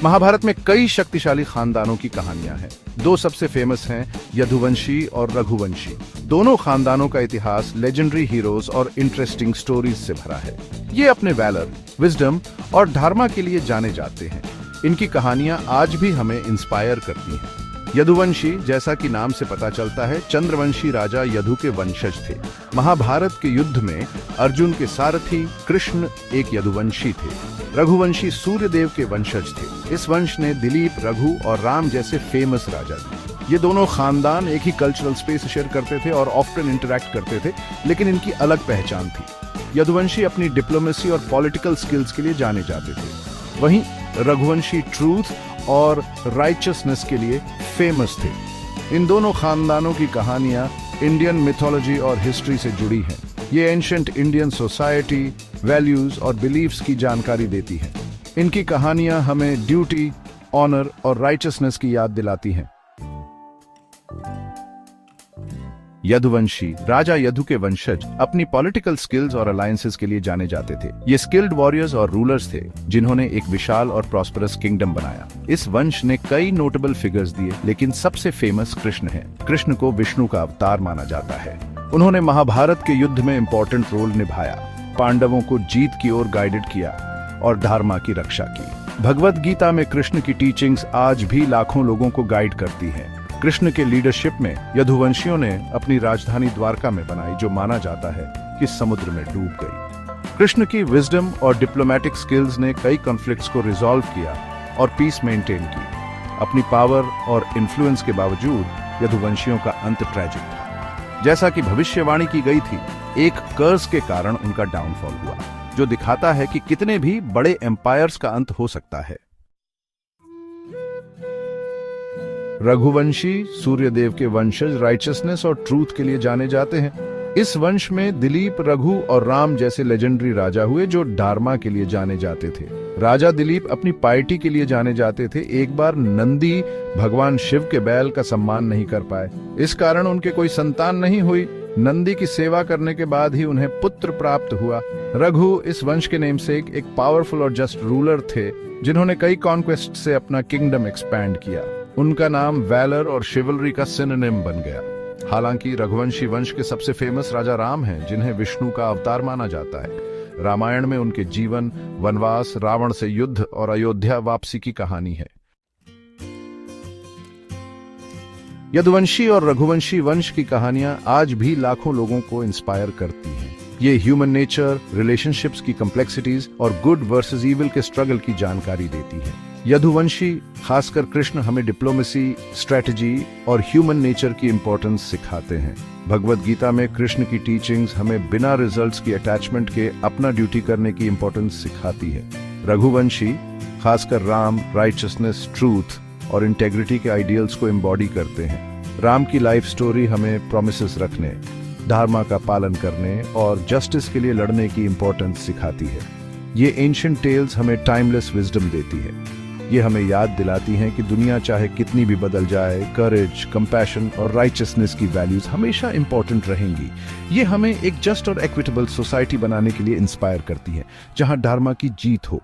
महाभारत में कई शक्तिशाली खानदानों की कहानियां हैं। दो सबसे फेमस हैं यदुवंशी और रघुवंशी। दोनों खानदानों का इतिहास लेजेंडरी हीरोज और इंटरेस्टिंग स्टोरीज से भरा है। ये अपने वैलर, विजडम और धर्मा के लिए जाने जाते हैं। इनकी कहानियां आज भी हमें इंस्पायर करती हैं। यदुवंशी, जैसा कि नाम से पता चलता है, चंद्रवंशी राजा यदु के वंशज थे। महाभारत के युद्ध में अर्जुन के सारथी कृष्ण एक यदुवंशी थे। रघुवंशी सूर्यदेव के वंशज थे। इस वंश ने दिलीप, रघु और राम जैसे फेमस राजा थे। ये दोनों खानदान एक ही कल्चरल स्पेस शेयर करते थे और ऑफ्टन इंटरैक्ट करते थे, लेकिन इनकी अलग पहचान थी। यदुवंशी अपनी डिप्लोमेसी और पॉलिटिकल स्किल्स के लिए जाने जाते थे, वहीं रघुवंशी ट्रूथ और राइचसनेस के लिए फेमस थे। इन दोनों खानदानों की कहानियां इंडियन मिथोलॉजी और हिस्ट्री से जुड़ी हैं। ये एंशिएंट इंडियन सोसाइटी, वैल्यूज और बिलीफ्स की जानकारी देती हैं। इनकी कहानियां हमें ड्यूटी, ऑनर और राइचसनेस की याद दिलाती हैं। यदुवंशी, राजा यदु के वंशज, अपनी पॉलिटिकल स्किल्स और अलायंसेस के लिए जाने जाते थे। ये स्किल्ड वॉरियर्स और रूलर्स थे जिन्होंने एक विशाल और प्रॉस्परस किंगडम बनाया। इस वंश ने कई नोटेबल फिगर्स दिए, लेकिन सबसे फेमस कृष्ण है। कृष्ण को विष्णु का अवतार माना जाता है। उन्होंने महाभारत के युद्ध में इंपॉर्टेंट रोल निभाया, पांडवों को जीत की ओर गाइडेड किया और धर्मा की रक्षा की। भगवत गीता में कृष्ण की टीचिंग्स आज भी लाखों लोगों को गाइड करती हैं। कृष्ण के लीडरशिप में यदुवंशियों ने अपनी राजधानी द्वारका में बनाई, जो माना जाता है कि समुद्र में डूब गई। कृष्ण की विजडम और डिप्लोमेटिक स्किल्स ने कई कॉन्फ्लिक्ट्स को रिजॉल्व किया और पीस मेंटेन की। अपनी पावर और इन्फ्लुएंस के बावजूद यदुवंशियों का अंत ट्रैजिक था। जैसा कि भविष्यवाणी की गई थी, एक कर्ज के कारण उनका डाउनफॉल हुआ, जो दिखाता है कि कितने भी बड़े एम्पायर्स का अंत हो सकता है। रघुवंशी सूर्यदेव के वंशज राइचसनेस और ट्रूथ के लिए जाने जाते हैं। इस वंश में दिलीप, रघु और राम जैसे लेजेंडरी राजा हुए जो धर्मा के लिए जाने जाते थे। राजा दिलीप अपनी पार्टी के लिए जाने जाते थे। एक बार नंदी भगवान शिव के बैल का सम्मान नहीं कर पाए, इस कारण उनके कोई संतान नहीं हुई। नंदी की सेवा करने के बाद ही उन्हें पुत्र प्राप्त हुआ। रघु इस वंश के नेमसेक एक पावरफुल और जस्ट रूलर थे, जिन्होंने कई कॉन्क्वेस्ट से अपना किंगडम एक्सपैंड किया। उनका नाम वैलर और शिवलरी का सिनोनिम बन गया। हालांकि रघुवंशी वंश के सबसे फेमस राजा राम हैं, जिन्हें विष्णु का अवतार माना जाता है। रामायण में उनके जीवन, वनवास, रावण से युद्ध और अयोध्या वापसी की कहानी है। यदुवंशी और रघुवंशी वंश की कहानियां आज भी लाखों लोगों को इंस्पायर करती हैं। ये ह्यूमन नेचर, रिलेशनशिप्स की कॉम्प्लेक्सिटीज और गुड वर्सेस इविल के स्ट्रगल की जानकारी देती है। यदुवंशी, खासकर कृष्ण, हमें डिप्लोमेसी, स्ट्रेटजी और ह्यूमन नेचर की इंपॉर्टेंस सिखाते हैं। भगवत गीता में कृष्ण की टीचिंग्स हमें बिना रिजल्ट्स की अटैचमेंट के अपना ड्यूटी करने की इंपॉर्टेंस सिखाती है। रघुवंशी, खासकर राम, राइचसनेस, ट्रूथ और इंटेग्रिटी के आइडियल्स को एम्बॉडी करते हैं। राम की लाइफ स्टोरी हमें प्रोमिसेस रखने, धर्मा का पालन करने और जस्टिस के लिए लड़ने की इंपॉर्टेंस सिखाती है। ये एंशिएंट टेल्स हमें टाइमलेस विजडम देती है। ये हमें याद दिलाती हैं कि दुनिया चाहे कितनी भी बदल जाए, करेज, कंपैशन और राइचसनेस की वैल्यूज हमेशा इंपॉर्टेंट रहेंगी। ये हमें एक जस्ट और इक्विटेबल सोसाइटी बनाने के लिए इंस्पायर करती है, जहां धर्मा की जीत हो।